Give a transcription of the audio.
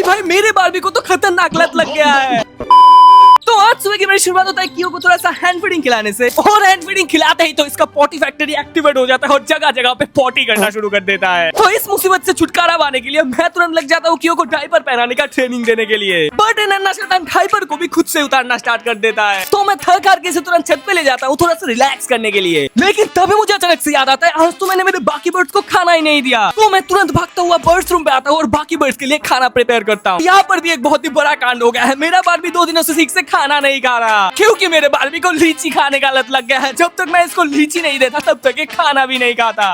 भाई मेरे बारबी को तो खतरनाक लत लग गया है। तो आज सुबह की मेरी शुरुआत होता है कियो को थोड़ा सा हैंड फीडिंग खिलाने से, और हैंड फीडिंग खिलाते ही तो इसका पॉटी फैक्ट्री एक्टिवेट हो जाता है और जगह जगह पे पॉटी करना शुरू कर देता है। तो इस मुसीबत से छुटकारा पाने के लिए मैं तुरंत लग जाता हूँ कियो को डायपर पहनाने का ट्रेनिंग देने के लिए। बट नन्हा शैतान डायपर को भी खुद से उतारना स्टार्ट कर देता है। तो मैं थक हार के तुरंत छत पे ले जाता हूँ थोड़ा सा रिलैक्स करने के लिए। लेकिन तभी मुझे अचानक से याद आता है आज तो मैंने मेरे बाकी बर्ड्स को खाना ही नहीं दिया। तो मैं तुरंत भागता हुआ बर्ड्स रूम पे आता हूँ और बाकी बर्ड्स के लिए खाना प्रिपेयर करता हूँ। यहाँ पर भी एक बहुत ही बड़ा कांड हो गया है। मेरा बारबी 2 दिनों से ठीक से खाना नहीं खा रहा क्योंकि मेरे बारबी को लीची खाने का लत लग गया है। जब तक मैं इसको लीची नहीं देता तब तक ये खाना भी नहीं खाता।